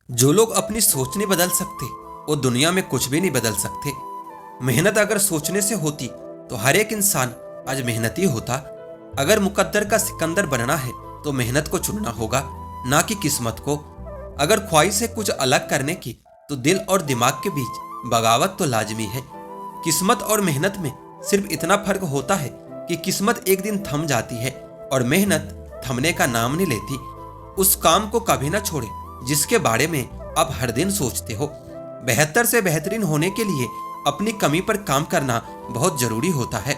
जो लोग अपनी सोच नहीं बदल सकते वो दुनिया में कुछ भी नहीं बदल सकते। मेहनत अगर सोचने से होती तो हर एक इंसान आज मेहनती होता। अगर मुकद्दर का सिकंदर बनना है तो मेहनत को चुनना होगा, ना कि किस्मत को। अगर ख्वाहिश है कुछ अलग करने की तो दिल और दिमाग के बीच बगावत तो लाजमी है। किस्मत और मेहनत में सिर्फ इतना फर्क होता है कि किस्मत एक दिन थम जाती है और मेहनत थमने का नाम नहीं लेती। उस काम को कभी ना छोड़े जिसके बारे में आप हर दिन सोचते हो। बेहतर से बेहतरीन होने के लिए अपनी कमी पर काम करना बहुत जरूरी होता है।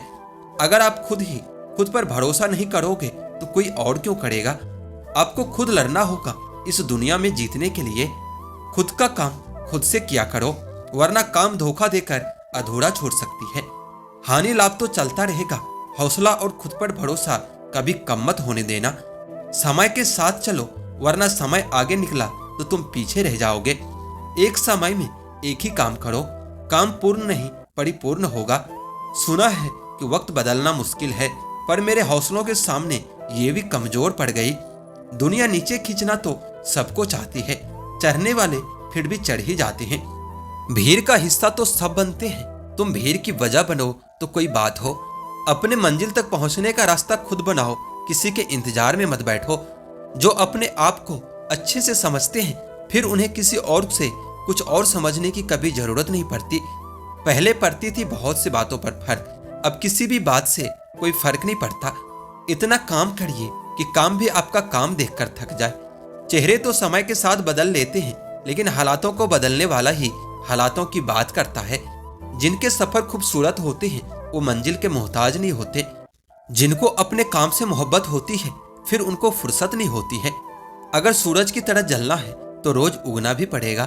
अगर आप खुद पर भरोसा नहीं करोगे तो कोई और क्यों करेगा। आपको खुद लड़ना होगा इस दुनिया में जीतने के लिए। खुद का काम खुद से किया करो, वरना काम धोखा देकर अधूरा छोड़ सकती है। हानि लाभ तो चलता रहेगा, हौसला और खुद पर भरोसा कभी कम मत होने देना। समय के साथ चलो, वरना समय आगे निकला तो तुम पीछे रह जाओगे। एक समय में एक ही काम करो, काम पूर्ण नहीं परिपूर्ण होगा। सुना है कि वक्त बदलना मुश्किल है, पर मेरे हौसलों के सामने ये भी कमजोर पड़ गई। दुनिया नीचे खींचना तो सबको चाहती है, चढ़ने वाले फिर भी चढ़ ही जाते हैं। भीड़ का हिस्सा तो सब बनते हैं, तुम भीड़ की वजह बनो तो कोई बात हो। अपने मंजिल तक पहुंचने का रास्ता खुद बनाओ, किसी के इंतजार में मत बैठो। जो अपने आप को अच्छे से समझते हैं फिर उन्हें किसी और से कुछ और समझने की कभी जरूरत नहीं पड़ती। पहले पड़ती थी बहुत सी बातों पर फर्क, अब किसी भी बात से कोई फर्क नहीं पड़ता। इतना काम करिए कि काम भी आपका काम देखकर थक जाए। चेहरे तो समय के साथ बदल लेते हैं, लेकिन हालातों को बदलने वाला ही हालातों की बात करता है। जिनके सफर खूबसूरत होते हैं वो मंजिल के मोहताज नहीं होते। जिनको अपने काम से मोहब्बत होती है फिर उनको फुर्सत नहीं होती है। अगर सूरज की तरह जलना है तो रोज उगना भी पड़ेगा।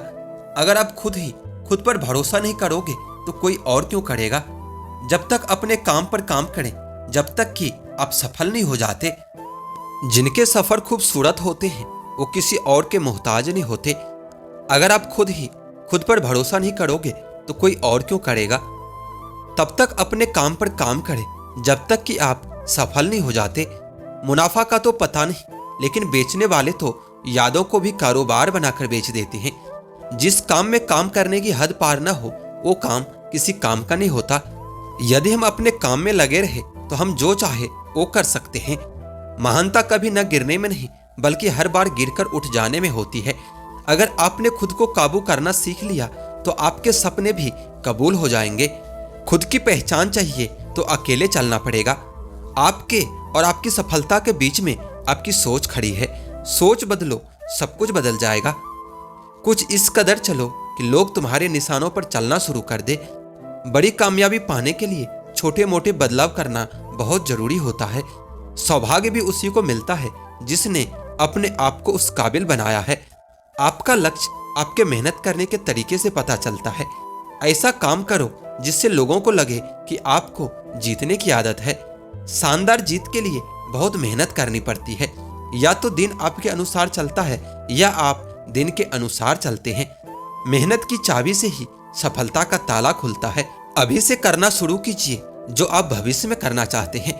अगर आप खुद पर भरोसा नहीं करोगे तो कोई और क्यों करेगा। जब तक अपने काम पर काम करें, जब तक कि आप सफल नहीं हो जाते। जिनके सफर खूबसूरत होते हैं वो किसी और के मोहताज नहीं होते। अगर आप खुद पर भरोसा नहीं करोगे तो कोई और क्यों करेगा। तब तक अपने काम पर काम करें जब तक कि आप सफल नहीं हो जाते। मुनाफा का तो पता नहीं, लेकिन बेचने वाले तो यादों को भी कारोबार बनाकर बेच देते हैं। जिस काम में काम करने की हद पार न हो वो काम किसी काम का नहीं होता। यदि हम अपने काम में लगे रहे तो हम जो चाहे वो कर सकते हैं। महानता कभी न गिरने में नहीं बल्कि हर बार गिरकर उठ जाने में होती है। अगर आपने खुद को काबू करना सीख लिया तो आपके सपने भी कबूल हो जाएंगे। खुद की पहचान चाहिए तो अकेले चलना पड़ेगा। आपके और आपकी सफलता के बीच में आपकी सोच खड़ी है। सोच बदलो, सब कुछ बदल जाएगा। कुछ इस कदर चलो कि लोग तुम्हारे निशानों पर चलना शुरू कर दे। बड़ी कामयाबी पाने के लिए छोटे मोटे बदलाव करना बहुत जरूरी होता है। सौभाग्य भी उसी को मिलता है जिसने अपने आप को उस काबिल बनाया है। आपका लक्ष्य आपके मेहनत करने के तरीके से पता चलता है। ऐसा काम करो जिससे लोगों को लगे कि आपको जीतने की आदत है। शानदार जीत के लिए बहुत मेहनत करनी पड़ती है। या तो दिन आपके अनुसार चलता है या आप दिन के अनुसार चलते हैं। मेहनत की चाबी से ही सफलता का ताला खुलता है। अभी से करना शुरू कीजिए जो आप भविष्य में करना चाहते हैं।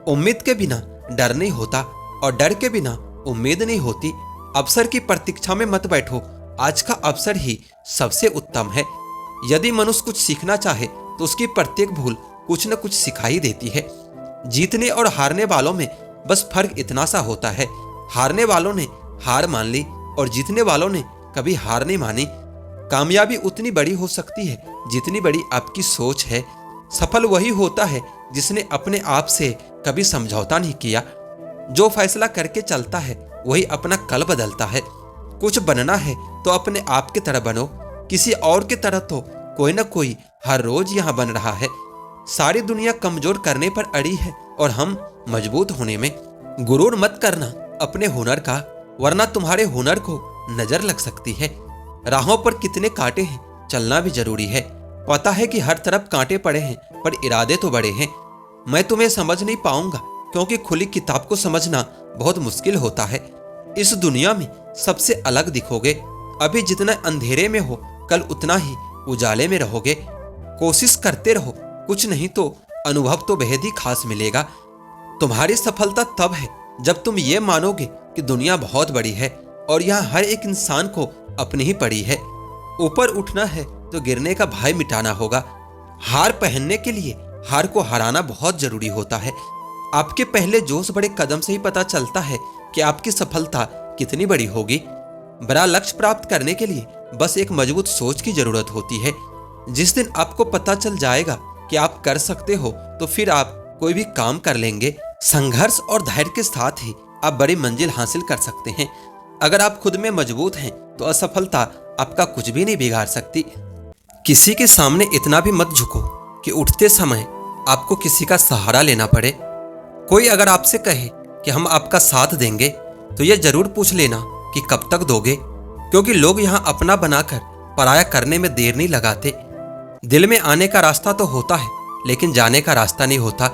उम्मीद के बिना डर नहीं होता और डर के बिना उम्मीद नहीं होती। अवसर की प्रतीक्षा में मत बैठो, आज का अवसर ही सबसे उत्तम है। यदि मनुष्य कुछ सीखना चाहे तो उसकी प्रत्येक भूल कुछ न कुछ सिखाई देती है। जीतने और हारने वालों में बस फर्क इतना सा होता है, हारने वालों ने हार मान ली और जीतने वालों ने कभी हार नहीं मानी। कामयाबी उतनी बड़ी हो सकती है जितनी बड़ी आपकी सोच है। सफल वही होता है जिसने अपने आप से कभी समझौता नहीं किया। जो फैसला करके चलता है वही अपना कल बदलता है। कुछ बनना है तो अपने आप की तरह बनो, किसी और की तरह तो कोई ना कोई हर रोज यहाँ बन रहा है। सारी दुनिया कमजोर करने पर अड़ी है और हम मजबूत होने में। गुरूर मत करना अपने हुनर का, वरना तुम्हारे हुनर को नजर लग सकती है। राहों पर कितने कांटे हैं, चलना भी जरूरी है। पता है कि हर तरफ कांटे पड़े हैं, पर इरादे तो बड़े हैं। मैं तुम्हें समझ नहीं पाऊंगा क्योंकि खुली किताब को समझना बहुत मुश्किल होता है। इस दुनिया में सबसे अलग दिखोगे। अभी जितना अंधेरे में हो कल उतना ही उजाले में रहोगे। कोशिश करते रहो, कुछ नहीं तो अनुभव तो बेहद ही खास मिलेगा। तुम्हारी सफलता तब है जब तुम ये मानोगे कि दुनिया बहुत बड़ी है और यहाँ हर एक इंसान को अपनी ही पड़ी है। ऊपर उठना है तो गिरने का भय मिटाना होगा। हार पहनने के लिए हार को हराना बहुत जरूरी होता है। आपके पहले जोश बड़े कदम से ही पता चलता है कि आपकी सफलता कितनी बड़ी होगी। बड़ा लक्ष्य प्राप्त करने के लिए बस एक मजबूत सोच की जरूरत होती है। जिस दिन आपको पता चल जाएगा कि आप कर सकते हो तो फिर आप कोई भी काम कर लेंगे। संघर्ष और धैर्य के साथ ही आप बड़ी मंजिल हासिल कर सकते हैं। अगर आप खुद में मजबूत हैं तो असफलता आपका कुछ भी नहीं बिगाड़ सकती। किसी के सामने इतना भी मत झुको कि उठते समय आपको किसी का सहारा लेना पड़े। कोई अगर आपसे कहे कि हम आपका साथ देंगे तो यह जरूर पूछ लेना कि कब तक दोगे, क्योंकि लोग यहाँ अपना बनाकर पराया करने में देर नहीं लगाते। दिल में आने का रास्ता तो होता है लेकिन जाने का रास्ता नहीं होता।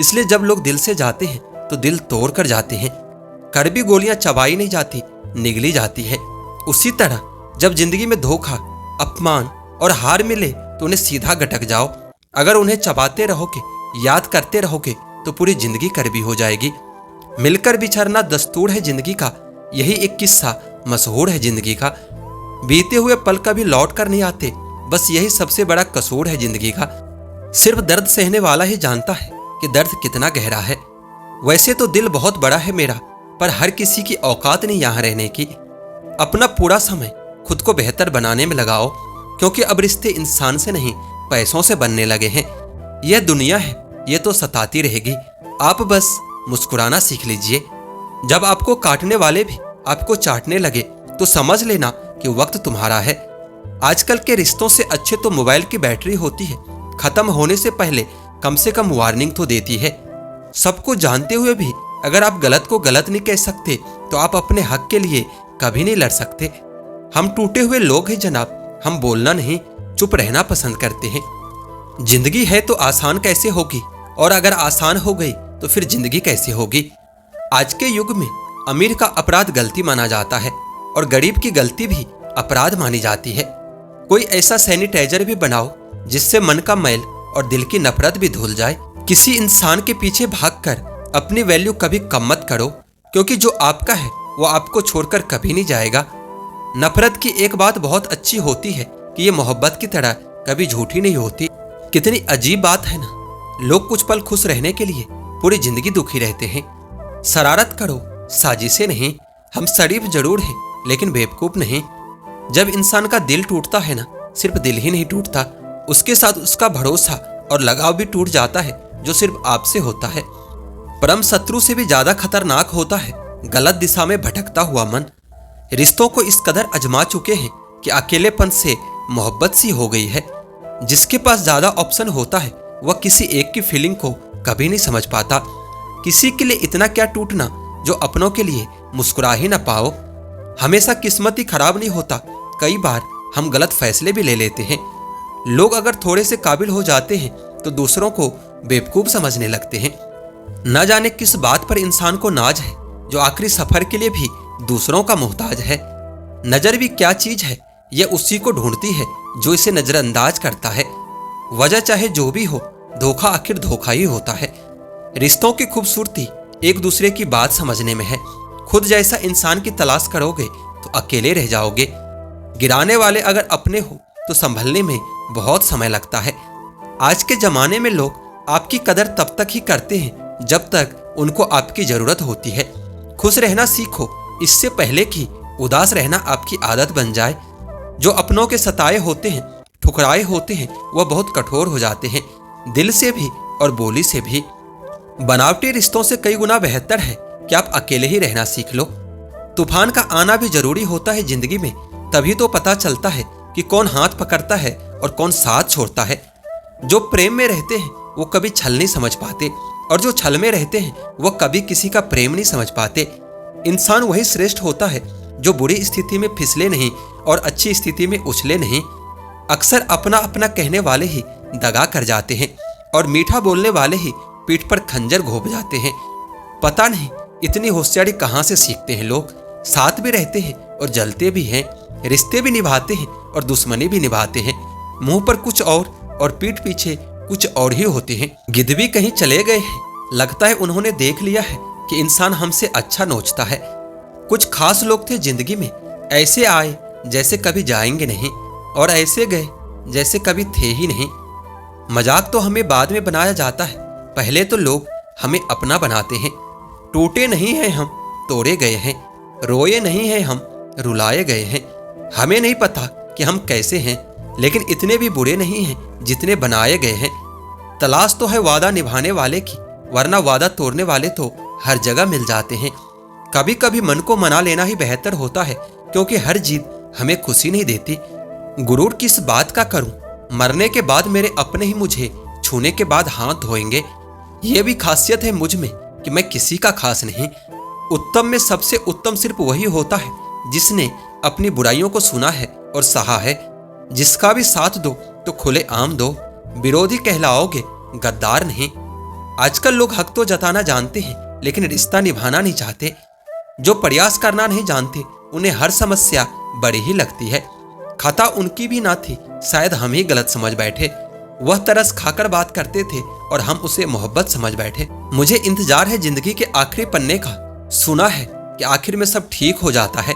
इसलिए जब लोग दिल से जाते हैं तो दिल तोड़ कर जाते हैं। कड़वी गोलियां चबाई नहीं जाती, निगली जाती है। उसी तरह जब जिंदगी में धोखा, अपमान और हार मिले तो उन्हें सीधा गटक जाओ। अगर उन्हें चबाते रहोगे, याद करते रहोगे तो पूरी जिंदगी कड़वी हो जाएगी। मिलकर बिछड़ना दस्तूर है जिंदगी का, यही एक किस्सा मशहूर है जिंदगी का। बीते हुए पल कभी लौट कर नहीं आते, बस यही सबसे बड़ा कसूर है जिंदगी का। सिर्फ दर्द सहने वाला ही जानता है कि दर्द कितना गहरा है। वैसे तो दिल बहुत बड़ा है मेरा, पर हर किसी की औकात नहीं यहाँ रहने की। अपना पूरा समय खुद को बेहतर बनाने में लगाओ, क्योंकि अब रिश्ते इंसान से नहीं पैसों से बनने लगे हैं। यह दुनिया है, यह तो सताती रहेगी। आप बस मुस्कुराना सीख लीजिए। जब आपको काटने वाले भी आपको चाटने लगे तो समझ लेना कि वक्त तुम्हारा है। आजकल के रिश्तों से अच्छे तो मोबाइल की बैटरी होती है, खत्म होने से पहले कम से कम वार्निंग तो देती है। सबको जानते हुए भी अगर आप गलत को गलत नहीं कह सकते तो आप अपने हक के लिए कभी नहीं लड़ सकते। हम टूटे हुए लोग हैं जनाब, हम बोलना नहीं चुप रहना पसंद करते हैं। जिंदगी है तो आसान कैसे होगी, और अगर आसान हो गई तो फिर जिंदगी कैसे होगी। आज के युग में अमीर का अपराध गलती माना जाता है और गरीब की गलती भी अपराध मानी जाती है। कोई ऐसा सैनिटाइजर भी बनाओ जिससे मन का मैल और दिल की नफरत भी धुल जाए। किसी इंसान के पीछे भागकर अपनी वैल्यू कभी कम मत करो, क्योंकि जो आपका है वो आपको छोड़कर कभी नहीं जाएगा। नफरत की एक बात बहुत अच्छी होती है कि ये मोहब्बत की तरह कभी झूठी नहीं होती। कितनी अजीब बात है ना, लोग कुछ पल खुश रहने के लिए पूरी जिंदगी दुखी रहते हैं। शरारत करो, साजिशें नहीं। हम शरीफ जरूर हैं लेकिन बेवकूफ नहीं। जब इंसान का दिल टूटता है ना, सिर्फ दिल ही नहीं टूटता, उसके साथ उसका भरोसा और लगाव भी टूट जाता है, जो सिर्फ आपसे होता है। परम शत्रु से भी ज्यादा खतरनाक होता है गलत दिशा में भटकता हुआ मन। रिश्तों को इस कदर अजमा चुके हैं कि अकेलेपन से मोहब्बत सी हो गई है। जिसके पास ज्यादा ऑप्शन होता है वह किसी एक की फीलिंग को कभी नहीं समझ पाता। किसी के लिए इतना क्या टूटना जो अपनों के लिए मुस्कुरा ही ना पाओ। हमेशा किस्मत ही खराब नहीं होता, कई बार हम गलत फैसले भी ले लेते हैं। लोग अगर थोड़े से काबिल हो जाते हैं तो दूसरों को बेवकूफ समझने लगते हैं। न जाने किस बात पर इंसान को नाज है जो आखिरी सफर के लिए भी दूसरों का मोहताज है। नजर भी क्या चीज है, यह उसी को ढूंढती है जो इसे नजरअंदाज करता है। वजह चाहे जो भी हो, धोखा आखिर धोखा ही होता है। रिश्तों की खूबसूरती एक दूसरे की बात समझने में है। खुद जैसा इंसान की तलाश करोगे तो अकेले रह जाओगे। गिराने वाले अगर अपने हो तो संभलने में बहुत समय लगता है। आज के जमाने में लोग आपकी कदर तब तक ही करते हैं जब तक उनको आपकी जरूरत होती है। खुश रहना सीखो इससे पहले कि उदास रहना आपकी आदत बन जाए। जो अपनों के सताए होते हैं, ठुकराए होते हैं, वह बहुत कठोर हो जाते हैं, दिल से भी और बोली से भी। बनावटी रिश्तों से कई गुना बेहतर है कि आप अकेले ही रहना सीख लो। तूफान का आना भी जरूरी होता है जिंदगी में, तभी तो पता चलता है कि कौन हाथ पकड़ता है और कौन साथ छोड़ता है। जो प्रेम में रहते हैं वो कभी छल नहीं समझ पाते, और जो छल में रहते हैं वो कभी किसी का प्रेम नहीं समझ पाते। इंसान वही श्रेष्ठ होता है जो बुरी स्थिति में फिसले नहीं और अच्छी स्थिति में उछले नहीं। अक्सर अपना अपना कहने वाले ही दगा कर जाते हैं और मीठा बोलने वाले ही पीठ पर खंजर घोंप जाते हैं। पता नहीं इतनी होशियारी कहाँ से सीखते हैं लोग। साथ भी रहते हैं और जलते भी हैं, रिश्ते भी निभाते हैं और दुश्मनी भी निभाते हैं। मुंह पर कुछ और पीठ पीछे कुछ और ही होते हैं। गिद्ध भी कहीं चले गए हैं, लगता है उन्होंने देख लिया है कि इंसान हमसे अच्छा नोचता है। कुछ खास लोग थे जिंदगी में, ऐसे आए जैसे कभी जाएंगे नहीं और ऐसे गए जैसे कभी थे ही नहीं। मजाक तो हमें बाद में बनाया जाता है, पहले तो लोग हमें अपना बनाते हैं। टूटे नहीं हैं हम, तोड़े गए हैं। रोए नहीं हैं हम, रुलाए गए हैं। हमें नहीं पता कि हम कैसे हैं, लेकिन इतने भी बुरे नहीं हैं जितने बनाए गए हैं। तलाश तो है वादा निभाने वाले की, वरना वादा तोड़ने वाले तो हर जगह मिल जाते हैं। कभी कभी मन को मना लेना ही बेहतर होता है, क्योंकि हर जीत हमें खुशी नहीं देती। गुरूर किस बात का करूं, मरने के बाद मेरे अपने ही मुझे छूने के बाद हाथ धोएंगे। ये भी खासियत है मुझ में कि मैं किसी का खास नहीं। उत्तम में सबसे उत्तम सिर्फ वही होता है जिसने अपनी बुराइयों को सुना है और सहा है। जिसका भी साथ दो तो खुले आम दो, विरोधी कहलाओगे, गद्दार नहीं। आजकल लोग हक तो जताना जानते हैं, लेकिन रिश्ता निभाना नहीं चाहते। जो प्रयास करना नहीं जानते उन्हें हर समस्या बड़ी ही लगती है। खता उनकी भी ना थी, शायद हम ही गलत समझ बैठे। वह तरस खाकर बात करते थे और हम उसे मोहब्बत समझ बैठे। मुझे इंतजार है जिंदगी के आखिरी पन्ने का। सुना है कि आखिर में सब ठीक हो जाता है।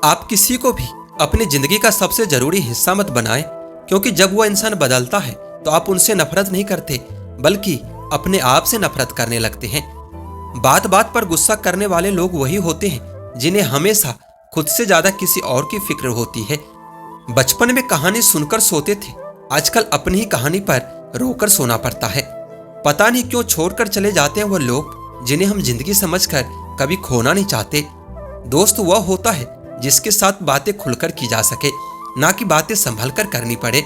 आप किसी को भी अपनी जिंदगी का सबसे जरूरी हिस्सा मत बनाएं, क्योंकि जब वह इंसान बदलता है तो आप उनसे नफरत नहीं करते, बल्कि अपने आप से नफरत करने लगते हैं। बात बात पर गुस्सा करने वाले लोग वही होते हैं जिन्हें हमेशा खुद से ज्यादा किसी और की फिक्र होती है। बचपन में कहानी सुनकर सोते थे, आजकल अपनी ही कहानी पर रोकर सोना पड़ता है। पता नहीं क्यों छोड़कर चले जाते हैं वह लोग जिन्हें हम जिंदगी समझकर कभी खोना नहीं चाहते। दोस्त वह होता है जिसके साथ बातें खुलकर की जा सके, ना कि बातें संभल कर करनी पड़े।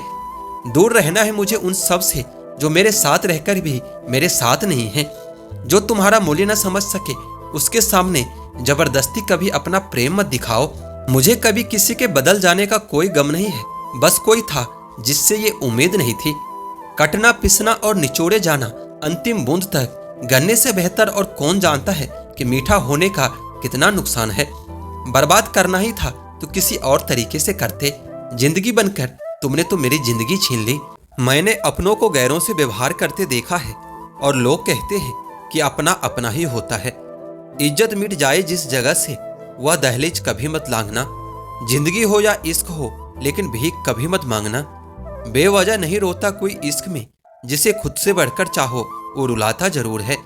दूर रहना है मुझे उन सब से जो मेरे साथ रहकर भी मेरे साथ नहीं है। जो तुम्हारा मूल्य न समझ सके उसके सामने जबरदस्ती कभी अपना प्रेम मत दिखाओ। मुझे कभी किसी के बदल जाने का कोई गम नहीं है, बस कोई था जिससे ये उम्मीद नहीं थी। कटना, पिसना और निचोड़े जाना अंतिम बूंद तक गन्ने से बेहतर और कौन जानता है कि मीठा होने का कितना नुकसान है। बर्बाद करना ही था तो किसी और तरीके से करते। जिंदगी बनकर तुमने तो मेरी जिंदगी छीन ली। मैंने अपनों को गैरों से व्यवहार करते देखा है और लोग कहते हैं कि अपना अपना ही होता है। इज्जत मिट जाए जिस जगह से, वह दहलीज कभी मत लांघना। जिंदगी हो या इश्क हो, लेकिन भीख कभी मत मांगना। बेवजह नहीं रोता कोई इश्क में, जिसे खुद से बढ़कर चाहो वो रुलाता जरूर है।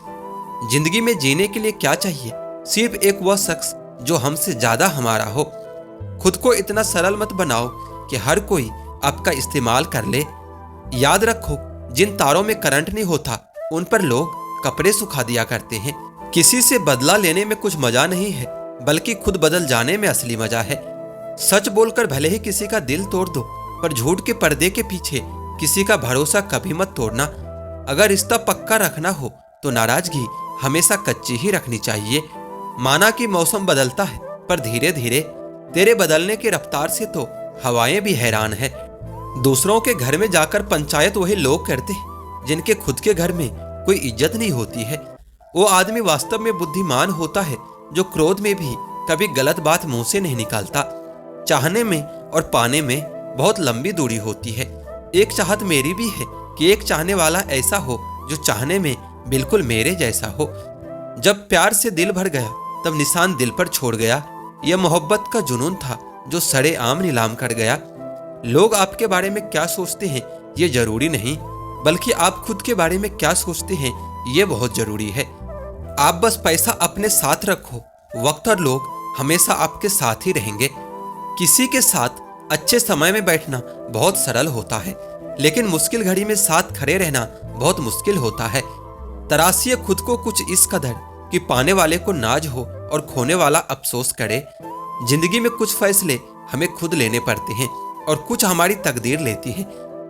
जिंदगी में जीने के लिए क्या चाहिए? सिर्फ एक वह शख्स जो हमसे ज्यादा हमारा हो। खुद को इतना सरल मत बनाओ कि हर कोई आपका इस्तेमाल कर ले। याद रखो, जिन तारों में करंट नहीं होता उन पर लोग कपड़े सुखा दिया करते हैं। किसी से बदला लेने में कुछ मजा नहीं है, बल्कि खुद बदल जाने में असली मजा है। सच बोलकर भले ही किसी का दिल तोड़ दो, पर झूठ के पर्दे के पीछे किसी का भरोसा कभी मत तोड़ना। अगर रिश्ता पक्का रखना हो तो नाराजगी हमेशा कच्ची ही रखनी चाहिए। माना कि मौसम बदलता है, पर धीरे धीरे तेरे बदलने की रफ्तार से तो हवाएं भी हैरान है। दूसरों के घर में जाकर पंचायत वही लोग करते हैं जिनके खुद के घर में कोई इज्जत नहीं होती है। वो आदमी वास्तव में बुद्धिमान होता है जो क्रोध में भी कभी गलत बात मुंह से नहीं निकालता। चाहने में और पाने में बहुत लंबी दूरी होती है। एक चाहत मेरी भी है कि एक चाहने वाला ऐसा हो जो चाहने में बिल्कुल मेरे जैसा हो। जब प्यार से दिल भर गया तब निशान दिल पर छोड़ गया। यह मोहब्बत का जुनून था जो सरे आम नीलाम कर गया। लोग आपके बारे में क्या सोचते हैं ये जरूरी नहीं, बल्कि आप खुद के बारे में क्या सोचते हैं ये बहुत जरूरी है। आप बस पैसा अपने साथ रखो, वक्त और लोग हमेशा आपके साथ ही रहेंगे। किसी के साथ अच्छे समय में बैठना बहुत सरल होता है, लेकिन मुश्किल घड़ी में साथ खड़े रहना बहुत मुश्किल होता है। तराशिए खुद को कुछ इस कदर कि पाने वाले को नाज हो और खोने वाला अफसोस करे। जिंदगी में कुछ फैसले हमें खुद लेने पड़ते हैं और कुछ हमारी तकदीर लेती है।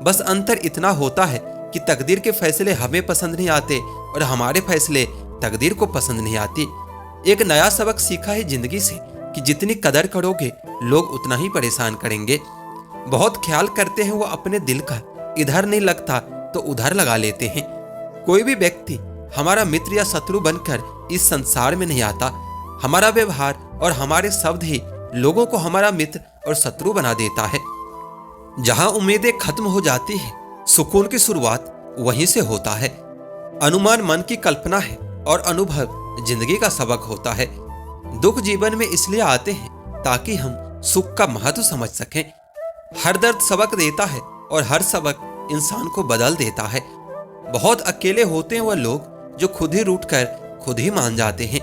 बस अंतर इतना होता है कि तकदीर के फैसले हमें पसंद नहीं आते और हमारे फैसले तकदीर को पसंद नहीं आती। एक नया सबक सीखा है जिंदगी से कि जितनी कदर करोगे लोग उतना ही परेशान करेंगे। बहुत ख्याल करते हैं वो अपने दिल का, इधर नहीं लगता तो उधर लगा लेते हैं। कोई भी व्यक्ति हमारा मित्र या शत्रु बनकर इस संसार में नहीं आता। हमारा व्यवहार और हमारे शब्द ही लोगों को हमारा मित्र और शत्रु बना देता है। जहां उम्मीदें खत्म हो जाती है, सुकून की शुरुआत वहीं से होता है। अनुमान मन की कल्पना है और अनुभव जिंदगी का सबक होता है। दुख जीवन में इसलिए आते हैं ताकि हम सुख का महत्व समझ सकें। हर दर्द सबक देता है और हर सबक इंसान को बदल देता है। बहुत अकेले होते हैं वह लोग जो खुद ही रूठ कर खुद ही मान जाते हैं।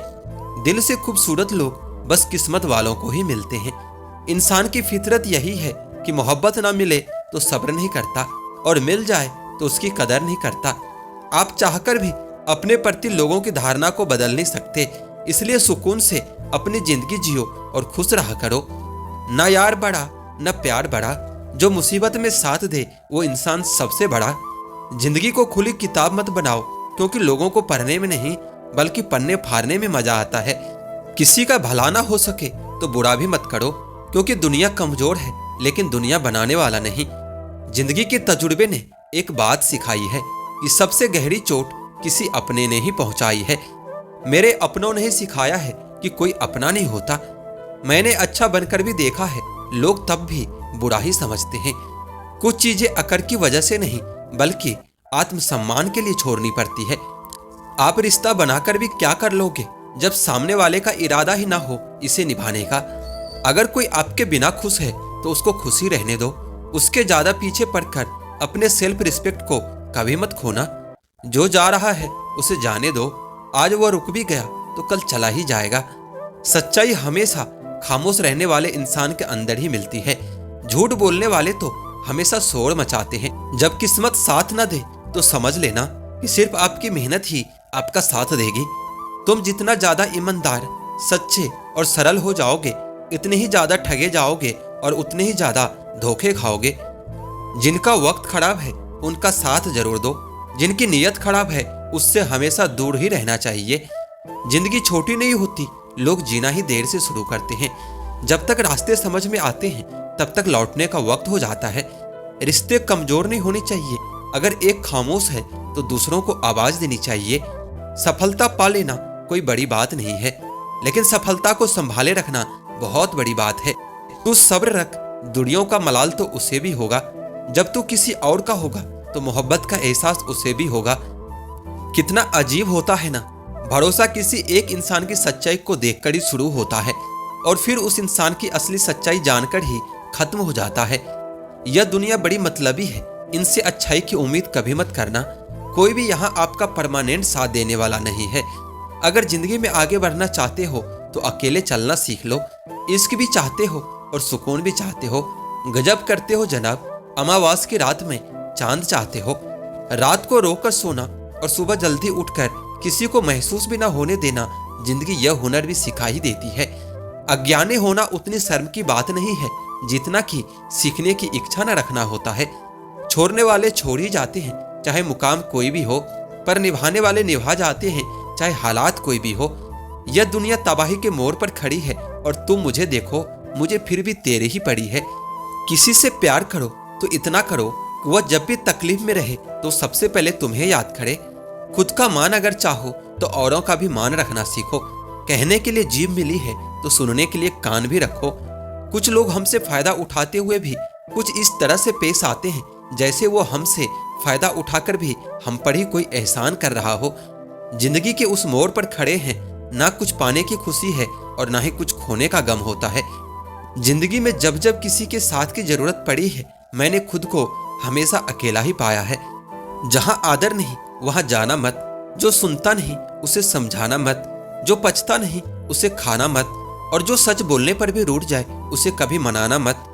दिल से खूबसूरत लोग बस किस्मत वालों को ही मिलते हैं। इंसान की फितरत यही है कि मोहब्बत ना मिले तो सब्र नहीं करता और मिल जाए तो उसकी कदर नहीं करता। आप चाहकर भी अपने प्रति लोगों की धारणा को बदल नहीं सकते, इसलिए सुकून से अपनी जिंदगी जियो और खुश रहा करो। ना यार बड़ा न प्यार बड़ा, जो मुसीबत में साथ दे वो इंसान सबसे बड़ा। जिंदगी को खुली किताब मत बनाओ, क्योंकि लोगों को पढ़ने में नहीं बल्कि पन्ने फाड़ने में मजा आता है। किसी का भला ना हो सके तो बुरा भी मत करो, क्योंकि दुनिया कमजोर है लेकिन दुनिया बनाने वाला नहीं। जिंदगी के तजुर्बे ने एक बात सिखाई है कि सबसे गहरी चोट किसी अपने ने ही पहुंचाई है। मेरे अपनों ने ही सिखाया है कि कोई अपना नहीं होता। मैंने अच्छा बनकर भी देखा है, लोग तब भी बुरा ही समझते हैं। कुछ चीजें अकड़ की वजह से नहीं बल्कि आत्मसम्मान के लिए छोड़नी पड़ती है। आप रिश्ता बनाकर भी क्या कर लोगे जब सामने वाले का इरादा ही ना हो इसे निभाने का। अगर कोई आपके बिना खुश है तो उसको खुशी रहने दो। उसके ज्यादा पीछे पड़कर अपने सेल्फ रिस्पेक्ट को कभी मत खोना। जो जा रहा है उसे जाने दो। आज वह रुक भी गया तो कल चला ही जाएगा। सच्चाई हमेशा खामोश रहने वाले इंसान के अंदर ही मिलती है। झूठ बोलने वाले तो हमेशा शोर मचाते हैं। जब किस्मत साथ न दे तो समझ लेना कि सिर्फ आपकी मेहनत ही आपका साथ देगी। तुम जितना ज्यादा ईमानदार, सच्चे और सरल हो जाओगे, इतने ही ज्यादा ठगे जाओगे और उतने ही ज्यादा धोखे खाओगे। जिनका वक्त खराब है उनका साथ जरूर दो। जिनकी नीयत खराब है उससे हमेशा दूर ही रहना चाहिए। जिंदगी छोटी नहीं होती, लोग जीना ही देर से शुरू करते हैं। जब तक रास्ते समझ में आते हैं तब तक लौटने का वक्त हो जाता है। रिश्ते कमजोर नहीं होने चाहिए। अगर एक खामोश है तो दूसरों को आवाज देनी चाहिए। सफलता पा लेना कोई बड़ी बात नहीं है, लेकिन सफलता को संभाले रखना बहुत बड़ी बात है। तू सब्र रख, दुनियों का मलाल तो उसे भी होगा। जब तू किसी और का होगा तो मोहब्बत का एहसास उसे भी होगा। कितना अजीब होता है ना, भरोसा किसी एक इंसान की सच्चाई को देखकर ही शुरू होता है और फिर उस इंसान की असली सच्चाई जानकर ही खत्म हो जाता है। यह दुनिया बड़ी मतलबी है, इनसे अच्छाई की उम्मीद कभी मत करना। कोई भी यहाँ आपका परमानेंट साथ देने वाला नहीं है। अगर जिंदगी में आगे बढ़ना चाहते हो तो अकेले चलना सीख लो। इश्क भी चाहते हो और सुकून भी चाहते हो, गजब करते हो जनाब। अमावास की रात में चांद चाहते हो। रात को रोकर सोना और सुबह जल्दी उठकर किसी को महसूस भी ना होने देना, जिंदगी यह हुनर भी सिखा ही देती है। अज्ञानी होना उतनी शर्म की बात नहीं है जितना कि सीखने की इच्छा न रखना होता है। छोड़ने वाले छोड़ ही जाते हैं चाहे मुकाम कोई भी हो, पर निभाने वाले निभा जाते हैं चाहे हालात कोई भी हो। यह दुनिया तबाही के मोड़ पर खड़ी है और तुम मुझे देखो, मुझे फिर भी तेरे ही पड़ी है। किसी से प्यार करो तो इतना करो कि वह जब भी तकलीफ में रहे तो सबसे पहले तुम्हें याद करे। खुद का मान अगर चाहो तो औरों का भी मान रखना सीखो। कहने के लिए जीभ मिली है तो सुनने के लिए कान भी रखो। कुछ लोग हमसे फायदा उठाते हुए भी कुछ इस तरह से पेश आते हैं जैसे वो हमसे फायदा उठाकर भी हम पर ही कोई एहसान कर रहा हो। जिंदगी के उस मोड़ पर खड़े हैं, ना कुछ पाने की खुशी है और ना ही कुछ खोने का गम होता है। जिंदगी में जब जब किसी के साथ की जरूरत पड़ी है, मैंने खुद को हमेशा अकेला ही पाया है। जहां आदर नहीं वहां जाना मत। जो सुनता नहीं उसे समझाना मत। जो पचता नहीं उसे खाना मत। और जो सच बोलने पर भी रूठ जाए उसे कभी मनाना मत।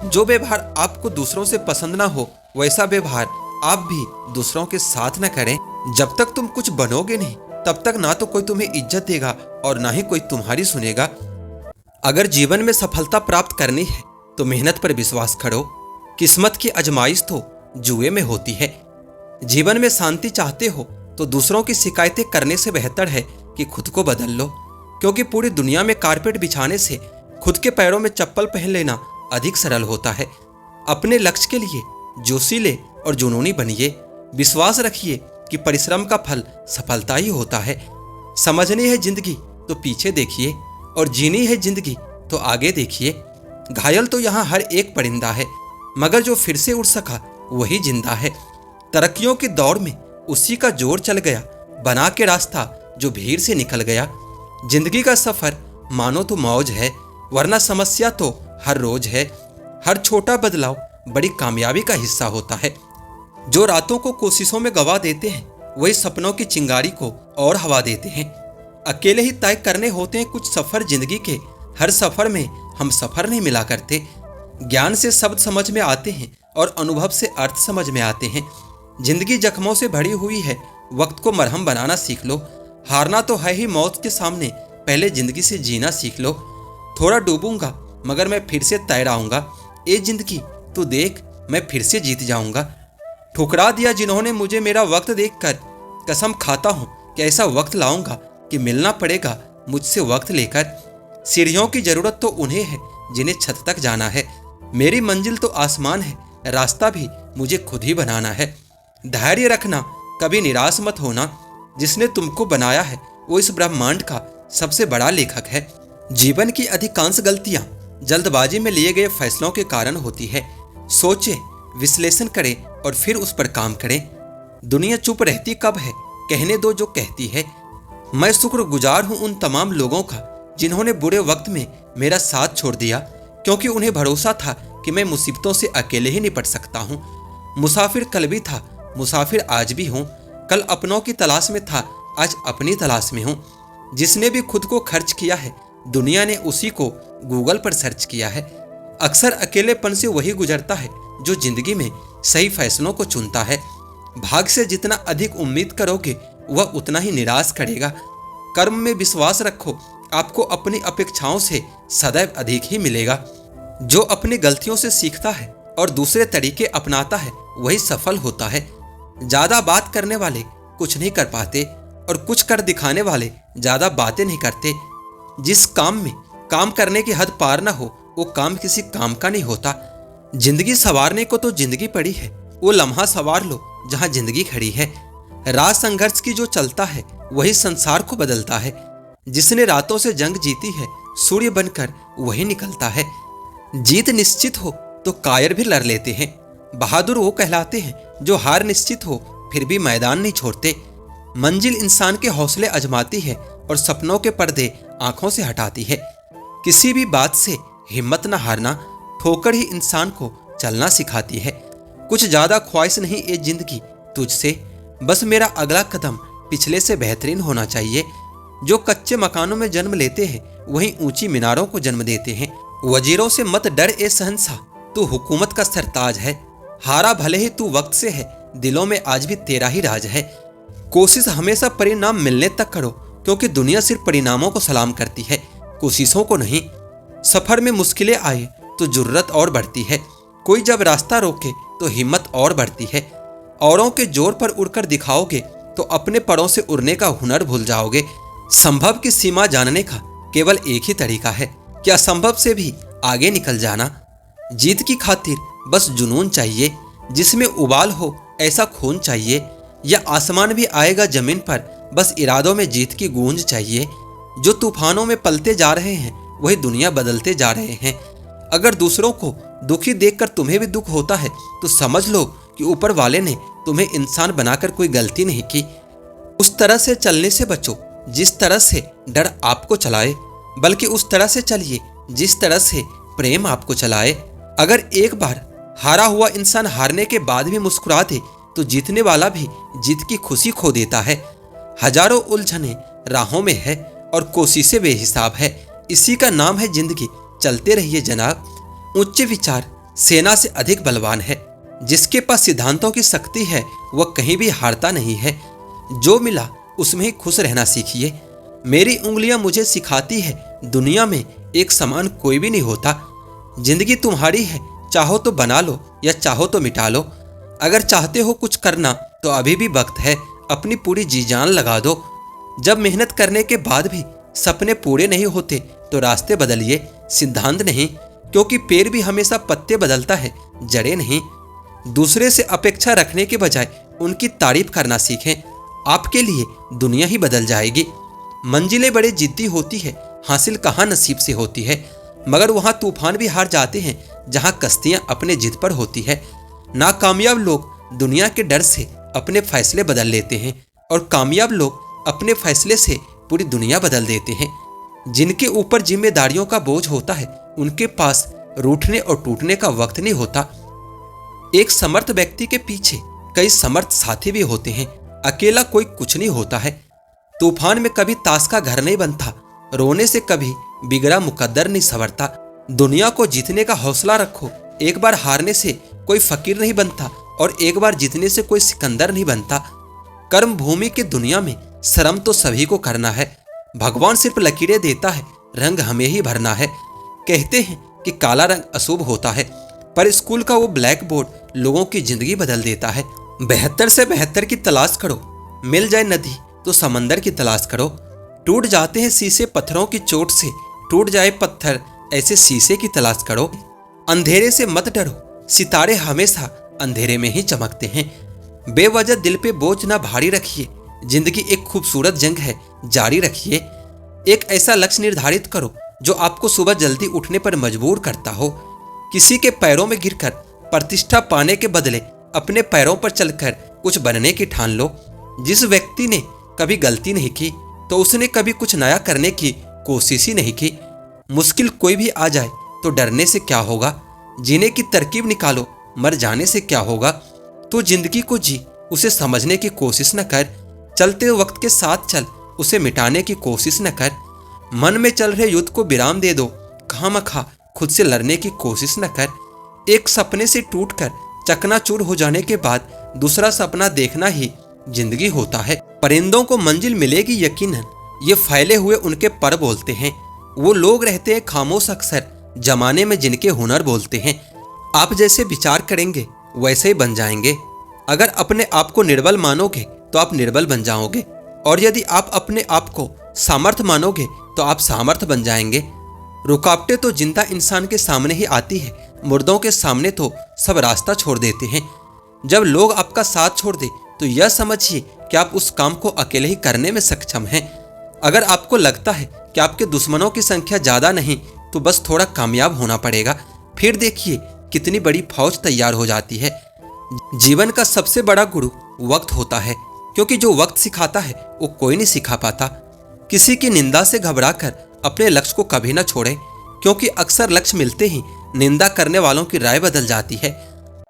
जो व्यवहार आपको दूसरों से पसंद ना हो वैसा व्यवहार आप भी दूसरों के साथ न करें। जब तक तुम कुछ बनोगे नहीं तब तक ना तो कोई तुम्हें इज्जत देगा और ना ही कोई तुम्हारी सुनेगा। अगर जीवन में सफलता प्राप्त करनी है तो मेहनत पर विश्वास करो। किस्मत की आजमाइश तो जुए में होती है। जीवन में शांति चाहते हो तो दूसरों की शिकायतें करने से बेहतर है कि खुद को बदल लो, क्योंकि पूरी दुनिया में कारपेट बिछाने से खुद के पैरों में चप्पल पहन लेना अधिक सरल होता है। अपने लक्ष्य के लिए जोशीले और जुनूनी बनिए। विश्वास रखिए कि परिश्रम का फल सफलता ही होता है। समझनी है जिंदगी तो पीछे देखिए और जीनी है जिंदगी तो आगे देखिए। घायल तो यहाँ हर एक परिंदा है, मगर जो फिर से उड़ सका वही जिंदा है। तरक्कियों की दौड़ में उसी का जोर चल गया, बना के रास्ता जो भीड़ से निकल गया। जिंदगी का सफर मानो तो मौज है, वरना समस्या तो हर रोज है। हर छोटा बदलाव बड़ी कामयाबी का हिस्सा होता है। जो रातों को कोशिशों में गवा देते हैं वही सपनों की चिंगारी को और हवा देते हैं। अकेले ही तय करने होते हैं कुछ सफर जिंदगी के। हर सफर में हम सफर नहीं मिला करते। ज्ञान से शब्द समझ में आते हैं और अनुभव से अर्थ समझ में आते हैं। जिंदगी जख्मों से भरी हुई है, वक्त को मरहम बनाना सीख लो। हारना तो है ही मौत के सामने, पहले जिंदगी से जीना सीख लो। थोड़ा डूबूंगा मगर मैं फिर से तैर आऊंगा। ए जिंदगी तू देख, मैं फिर से जीत जाऊंगा। ठुकरा दिया जिन्होंने मुझे मेरा वक्त देखकर, कसम खाता हूं कि ऐसा वक्त लाऊंगा कि मिलना पड़ेगा मुझसे वक्त लेकर। सीढ़ियों की जरूरत तो उन्हें है जिन्हें छत तक जाना है। मेरी मंजिल तो आसमान है, रास्ता भी मुझे खुद ही बनाना है। धैर्य रखना, कभी निराश मत होना। जिसने तुमको बनाया है वो इस ब्रह्मांड का सबसे बड़ा लेखक है। जीवन की अधिकांश गलतियां जल्दबाजी में लिए गए फैसलों के कारण होती है। सोचे, विश्लेषण करें और फिर उस पर काम करें। दुनिया चुप रहती कब है, कहने दो जो कहती है। मैं शुक्रगुजार हूं उन तमाम लोगों का जिन्होंने बुरे वक्त में मेरा साथ छोड़ दिया, क्योंकि उन्हें भरोसा था कि मैं मुसीबतों से अकेले ही निपट सकता हूं। मुसाफिर कल भी था, मुसाफिर आज भी हूं। कल अपनों की तलाश में था, आज अपनी तलाश में हूं। जिसने भी खुद को खर्च किया है, दुनिया ने उसी को गूगल पर सर्च किया है। अक्सर अकेलेपन से वही गुजरता है जो जिंदगी में सही फैसलों को चुनता है। भाग से जितना अधिक उम्मीद करोगे वह उतना ही निराश करेगा। कर्म में विश्वास रखो, आपको अपनी अपेक्षाओं से सदैव अधिक ही मिलेगा। जो अपनी गलतियों से सीखता है और दूसरे तरीके अपनाता है वही सफल होता है। ज्यादा बात करने वाले कुछ नहीं कर पाते और कुछ कर दिखाने वाले ज्यादा बातें नहीं करते। जिस काम में काम करने की हद पार ना हो वो काम किसी काम का नहीं होता। जिंदगी संवारने को तो जिंदगी पड़ी है, वो लम्हा संवार लो जहां जिंदगी खड़ी है। राज संघर्ष की जो चलता है वही संसार को बदलता है। जिसने रातों से जंग जीती है सूर्य बनकर वही निकलता है। जीत निश्चित हो तो कायर भी लड़ लेते हैं। बहादुर वो कहलाते हैं जो हार निश्चित हो फिर भी मैदान नहीं छोड़ते। मंजिल इंसान के हौसले आजमाती है और सपनों के पर्दे आंखों से हटाती है। किसी भी बात से हिम्मत न हारना, ठोकर ही इंसान को चलना सिखाती है। कुछ ज्यादा ख्वाहिश नहीं ये जिंदगी तुझसे, बस मेरा अगला कदम पिछले से बेहतरीन होना चाहिए। जो कच्चे मकानों में जन्म लेते हैं वहीं ऊंची मीनारों को जन्म देते हैं। वजीरों से मत डर ए सहंसा, तू हुकूमत का सरताज है। हारा भले ही तू वक्त से है, दिलों में आज भी तेरा ही राज है। कोशिश हमेशा परिणाम मिलने तक करो, क्योंकि दुनिया सिर्फ परिणामों को सलाम करती है, कोशिशों को नहीं। सफर में मुश्किलें आए तो जुर्रत और बढ़ती है। कोई जब रास्ता रोके तो हिम्मत और बढ़ती है। औरों के जोर पर उड़कर दिखाओगे तो अपने परों से उड़ने का हुनर भूल जाओगे। संभव की सीमा जानने का केवल एक ही तरीका है कि असंभव से भी आगे निकल जाना। जीत की खातिर बस जुनून चाहिए, जिसमें उबाल हो ऐसा खून चाहिए। या आसमान भी आएगा जमीन पर, बस इरादों में जीत की गूंज चाहिए। जो तूफानों में पलते जा रहे हैं वही दुनिया बदलते जा रहे हैं। अगर दूसरों को दुखी देखकर तुम्हें भी दुख होता है तो समझ लो कि ऊपर वाले ने तुम्हें इंसान बनाकर कोई गलती नहीं की। उस तरह से चलने से बचो जिस तरह से डर आपको चलाए, बल्कि उस तरह से चलिए जिस तरह से प्रेम आपको चलाए। अगर एक बार हारा हुआ इंसान हारने के बाद भी मुस्कुरा दे तो जीतने वाला भी जीत की खुशी खो देता है। हजारों उलझने राहों में है और कोशिशें बेहिसाब है। इसी का नाम है जिंदगी, चलते रहिए जनाब। उच्च विचार सेना से अधिक बलवान है। जिसके पास सिद्धांतों की शक्ति है वह कहीं भी हारता नहीं है। जो मिला उसमें ही खुश रहना सीखिए। मेरी उंगलियां मुझे सिखाती है दुनिया में एक समान कोई भी नहीं होता। जिंदगी तुम्हारी है, चाहो तो बना लो या चाहो तो मिटा लो। अगर चाहते हो कुछ करना तो अभी भी वक्त है, अपनी पूरी जी जान लगा दो। जब मेहनत करने के बाद भी सपने पूरे नहीं होते तो रास्ते बदलिए, सिद्धांत नहीं, क्योंकि पेड़ भी हमेशा पत्ते बदलता है, जड़ें नहीं। दूसरे से अपेक्षा रखने के बजाय उनकी तारीफ करना सीखें, आपके लिए दुनिया ही बदल जाएगी। मंजिलें बड़े जिद्दी होती है, हासिल कहाँ नसीब से होती है, मगर वहाँ तूफान भी हार जाते हैं जहाँ कश्तियाँ अपने जिद पर होती है। नाकामयाब लोग दुनिया के डर से अपने फैसले बदल लेते हैं और कामयाब लोग अपने फैसले से पूरी दुनिया बदल देते हैं। जिनके ऊपर जिम्मेदारियों का बोझ होता है उनके पास रूठने और टूटने का वक्त नहीं होता। एक समर्थ व्यक्ति के पीछे कई समर्थ साथी भी होते हैं। अकेला कोई कुछ नहीं होता है। तूफान में कभी ताश का घर नहीं बनता, रोने से कभी बिगड़ा मुकद्दर नहीं संवरता। दुनिया को जीतने का हौसला रखो, एक बार हारने से कोई फकीर नहीं बनता और एक बार जीतने से कोई सिकंदर नहीं बनता। कर्म भूमि की दुनिया में शर्म तो सभी को करना है। भगवान सिर्फ लकीरें देता है, रंग हमें ही भरना है। कहते हैं कि काला रंग अशुभ होता है, पर स्कूल का वो ब्लैक बोर्ड लोगों की जिंदगी बदल देता है। 72 से 72 की तलाश करो, मिल जाए नदी तो समंदर की तलाश करो। टूट जाते हैं शीशे पत्थरों की चोट से, टूट जाए पत्थर ऐसे शीशे की तलाश करो। अंधेरे से मत डरो, सितारे हमेशा अंधेरे में ही चमकते हैं। बेवजह दिल पे बोझ ना भारी रखिए, जिंदगी एक खूबसूरत जंग है, जारी रखिए। एक ऐसा लक्ष्य निर्धारित करो जो आपको सुबह जल्दी उठने पर मजबूर करता हो। किसी के पैरों में गिरकर प्रतिष्ठा पाने के बदले अपने पैरों पर चलकर कुछ बनने की ठान लो। जिस व्यक्ति ने कभी गलती नहीं की तो उसने कभी कुछ नया करने की कोशिश ही नहीं की। मुश्किल कोई भी आ जाए तो डरने से क्या होगा, जीने की तरकीब निकालो, मर जाने से क्या होगा। तो जिंदगी को जी, उसे समझने की कोशिश न कर। चलते वक्त के साथ चल, उसे मिटाने की कोशिश न कर। मन में चल रहे युद्ध को विराम दे दो, खामखा खुद से लड़ने की कोशिश न कर। एक सपने से टूटकर चकनाचूर हो जाने के बाद दूसरा सपना देखना ही जिंदगी होता है। परिंदों को मंजिल मिलेगी यकीनन, ये फैले हुए उनके पर बोलते हैं। वो लोग रहते हैं खामोश अक्सर, जमाने में जिनके हुनर बोलते हैं। आप जैसे विचार करेंगे वैसे ही बन जाएंगे। अगर अपने आप को निर्बल मानोगे तो आप निर्बल बन जाओगे, और यदि आप अपने आप को सामर्थ मानोगे तो आप सामर्थ बन जाएंगे। रुकावटें तो जिंदा इंसान के सामने ही आती है, मुर्दों के सामने तो सब रास्ता छोड़ देते हैं। जब लोग आपका साथ छोड़ दे तो यह समझिए कि आप उस काम को अकेले ही करने में सक्षम हैं। अगर आपको लगता है कि आपके दुश्मनों की संख्या ज्यादा नहीं तो बस थोड़ा कामयाब होना पड़ेगा, फिर देखिए कितनी बड़ी फौज तैयार हो जाती है। जीवन का सबसे बड़ा गुरु वक्त होता है, क्योंकि जो वक्त सिखाता है वो कोई नहीं सिखा पाता। किसी की निंदा से घबराकर अपने लक्ष्य को कभी ना छोड़ें, क्योंकि अक्सर लक्ष्य मिलते ही निंदा करने वालों की राय बदल जाती है।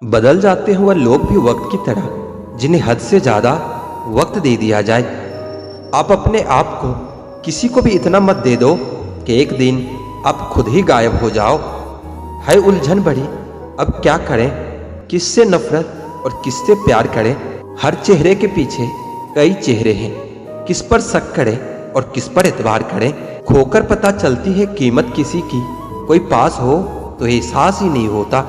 बदल जाते हैं वह लोग भी वक्त की तरह, जिन्हें हद से ज्यादा वक्त दे दिया जाए। आप अपने आप को किसी को भी इतना मत दे दो कि एक दिन आप खुद ही गायब हो जाओ। है उलझन बड़ी, अब क्या करें, किससे नफरत और किससे प्यार करें। हर चेहरे के पीछे कई चेहरे हैं, किस पर शक करें और किस पर एतबार करें। खोकर पता चलती है कीमत किसी की, कोई पास हो तो एहसास ही नहीं होता।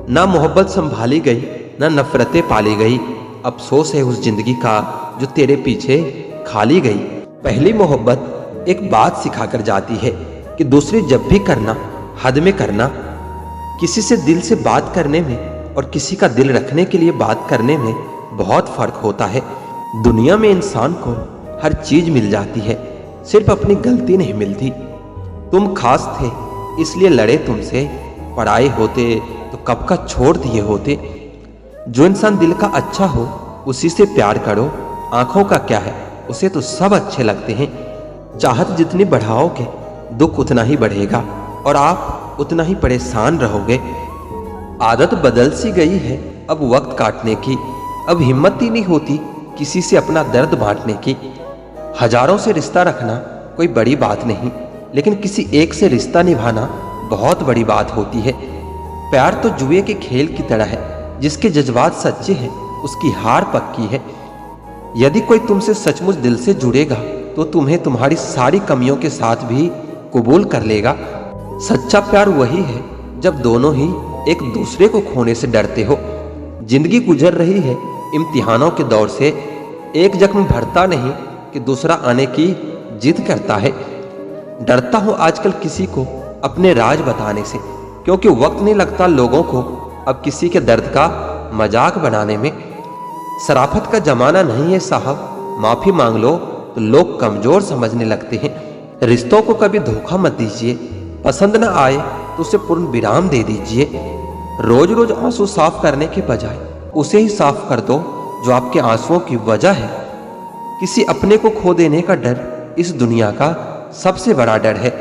ना मोहब्बत संभाली गई, ना नफरतें पाली गई। अफसोस है उस जिंदगी का जो तेरे पीछे खाली गई। पहली मोहब्बत एक बात सिखाकर जाती है कि दूसरी जब भी करना हद में करना। किसी से दिल से बात करने में और किसी का दिल रखने के लिए बात करने में बहुत फर्क होता है। दुनिया में इंसान को हर चीज मिल जाती है, सिर्फ अपनी गलती नहीं मिलती। तुम खास थे इसलिए लड़े तुमसे, पराए होते तो कब का छोड़ दिए होते। जो इंसान दिल का अच्छा हो उसी से प्यार करो। आंखों का क्या है, उसे तो सब अच्छे लगते हैं। चाहत जितनी बढ़ाओगे दुख उतना ही बढ़ेगा और आप उतना ही परेशान रहोगे। आदत बदल सी गई है अब वक्त काटने की, अब हिम्मत ही नहीं होती किसी से अपना दर्द बांटने की। हजारों से रिश्ता रखना कोई बड़ी बात नहीं, लेकिन किसी एक से रिश्ता निभाना बहुत बड़ी बात होती है। प्यार तो जुए के खेल की तरह है, जिसके जज्बात सच्चे हैं उसकी हार पक्की है। यदि कोई तुमसे सचमुच दिल से जुड़ेगा तो तुम्हें तुम्हारी सारी कमियों के साथ भी कबूल कर लेगा। सच्चा प्यार वही है जब दोनों ही एक दूसरे को खोने से डरते हो। जिंदगी गुजर रही है इम्तिहानों के दौर से, एक जख्म भरता नहीं कि दूसरा आने की जिद करता है। डरता हूं आजकल किसी को अपने राज बताने से, क्योंकि वक्त नहीं लगता लोगों को अब किसी के दर्द का मजाक बनाने में। शराफत का जमाना नहीं है साहब, माफी मांग लो तो लोग कमजोर समझने लगते हैं। रिश्तों को कभी धोखा मत दीजिए, पसंद न आए तो उसे पूर्ण विराम दे दीजिए। रोज रोज आंसू साफ करने के बजाय उसे ही साफ कर दो जो आपके आंसुओं की वजह है। किसी अपने को खो देने का डर इस दुनिया का सबसे बड़ा डर है।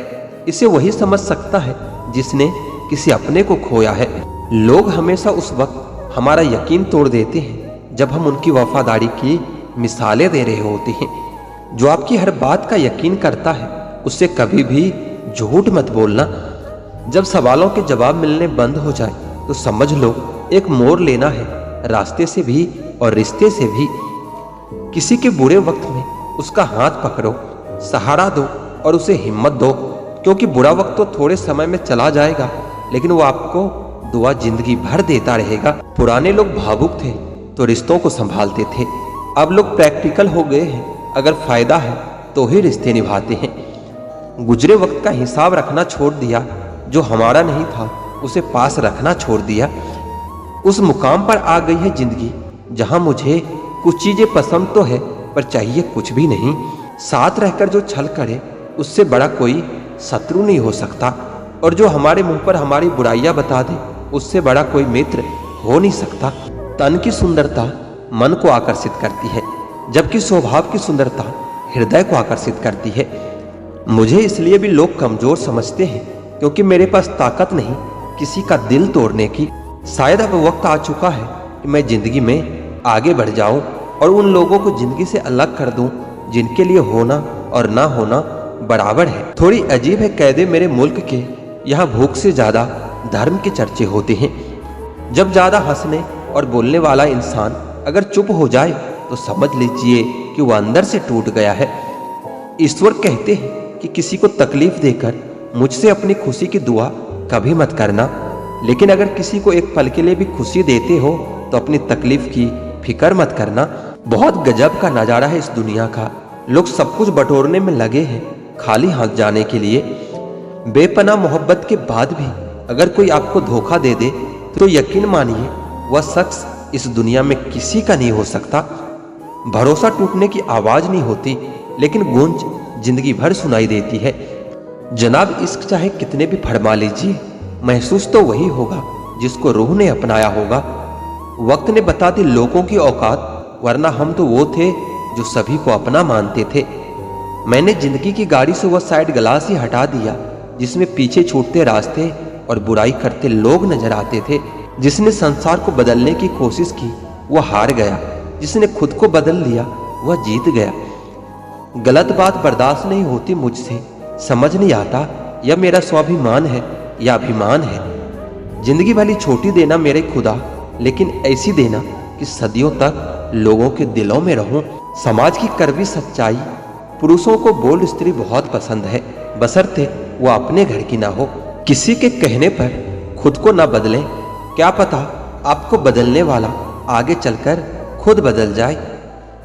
इसे वही समझ सकता है जिसने किसी अपने को खोया है। लोग हमेशा उस वक्त हमारा यकीन तोड़ देते हैं जब हम उनकी वफादारी की मिसालें दे रहे होते हैं। जो आपकी हर बात का यकीन करता है उससे कभी भी झूठ मत बोलना। जब सवालों के जवाब मिलने बंद हो जाए तो समझ लो एक मोड़ लेना है, रास्ते से भी और रिश्ते से भी। किसी के बुरे वक्त में उसका हाथ पकड़ो, सहारा दो और उसे हिम्मत दो, क्योंकि बुरा वक्त तो थोड़े समय में चला जाएगा लेकिन वो आपको दुआ जिंदगी भर देता रहेगा। पुराने लोग भावुक थे तो रिश्तों को संभालते थे, अब लोग प्रैक्टिकल हो गए हैं, अगर फायदा है तो ही रिश्ते निभाते हैं। गुजरे वक्त का हिसाब रखना छोड़ दिया, जो हमारा नहीं था उसे पास रखना छोड़ दिया। उस मुकाम पर आ गई है जिंदगी जहां मुझे कुछ चीजें पसंद तो है पर चाहिए कुछ भी नहीं। साथ रहकर जो छल करे उससे बड़ा कोई शत्रु नहीं हो सकता, और जो हमारे मुंह पर हमारी बुराइयां बता दे उससे बड़ा कोई मित्र हो नहीं सकता। तन की सुंदरता मन को आकर्षित करती है, जबकि स्वभाव की सुंदरता हृदय को आकर्षित करती है। मुझे इसलिए भी लोग कमजोर समझते हैं क्योंकि मेरे पास ताकत नहीं किसी का दिल तोड़ने की। शायद अब वक्त आ चुका है कि मैं जिंदगी में आगे बढ़ जाऊं और उन लोगों को जिंदगी से अलग कर दूं जिनके लिए होना और ना होना बराबर है। थोड़ी अजीब है कैदे मेरे मुल्क के, यहाँ भूख से ज्यादा धर्म के चर्चे होते हैं। जब ज्यादा हंसने और बोलने वाला इंसान अगर चुप हो जाए तो समझ लीजिए कि वह अंदर से टूट गया है। ईश्वर कहते हैं कि किसी को तकलीफ देकर मुझसे अपनी खुशी की दुआ कभी मत करना, लेकिन अगर किसी को एक पल के लिए भी खुशी देते हो तो अपनी तकलीफ की फिक्र मत करना। बहुत गजब का नजारा है इस दुनिया का, लोग सब कुछ बटोरने में लगे हैं खाली हाथ जाने के लिए। बेपनाह मोहब्बत के बाद भी अगर कोई आपको धोखा दे दे तो यकीन मानिए वह शख्स इस दुनिया में किसी का नहीं हो सकता। भरोसा टूटने की आवाज नहीं होती लेकिन गूंज जिंदगी भर सुनाई देती है। जनाब इश्क चाहे कितने भी फरमा लीजिए, महसूस तो वही होगा जिसको रूह ने अपनाया होगा। वक्त ने बता दी लोगों की औकात, वरना हम तो वो थे जो सभी को अपना मानते थे। मैंने जिंदगी की गाड़ी से वह साइड ग्लास ही हटा दिया जिसमें पीछे छूटते रास्ते और बुराई करते लोग नजर आते थे। जिसने संसार को बदलने की कोशिश की वह हार गया, जिसने खुद को बदल लिया वह जीत गया। गलत बात बर्दाश्त नहीं होती मुझसे, समझ नहीं आता यह मेरा स्वाभिमान है या अभिमान है। जिंदगी भली छोटी देना मेरे खुदा, लेकिन ऐसी देना कि सदियों तक लोगों के दिलों में रहूं। समाज की कड़वी सच्चाई, पुरुषों को बोल्ड स्त्री बहुत पसंद है, बशर्ते वो अपने घर की ना हो। किसी के कहने पर खुद को ना बदलें, क्या पता आपको बदलने वाला आगे चलकर खुद बदल जाए।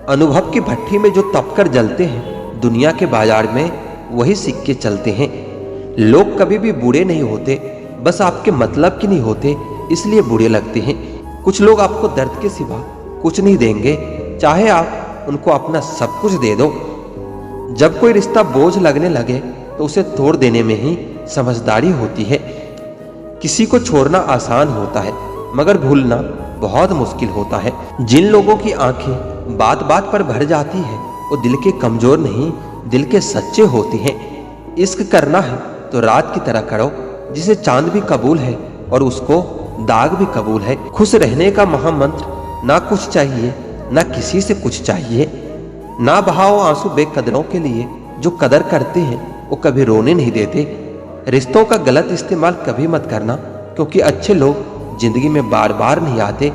अनुभव की भट्टी में जो तपकर जलते हैं, दुनिया के बाजार में वही सिक्के चलते हैं। लोग कभी भी बुरे नहीं होते, बस आपके मतलब के नहीं होते इसलिए बुरे लगते हैं। कुछ लोग आपको दर्द के सिवा कुछ नहीं देंगे, चाहे आप उनको अपना सब कुछ दे दो। जब कोई रिश्ता बोझ लगने लगे तो उसे तोड़ देने में ही समझदारी होती है। किसी को छोड़ना आसान होता है मगर भूलना बहुत मुश्किल होता है। जिन लोगों की आंखें बात बात पर भर जाती है वो दिल के कमजोर नहीं, दिल के सच्चे होती हैं। इश्क करना है तो रात की तरह करो, जिसे चांद भी कबूल है और उसको दाग भी कबूल है। खुश रहने का महामंत्र, ना कुछ चाहिए ना किसी से कुछ चाहिए। ना बहाओ आंसू बेकदरों के लिए, जो कदर करते हैं वो कभी रोने नहीं देते। रिश्तों का गलत इस्तेमाल कभी मत करना, क्योंकि अच्छे लोग जिंदगी में बार बार नहीं आते।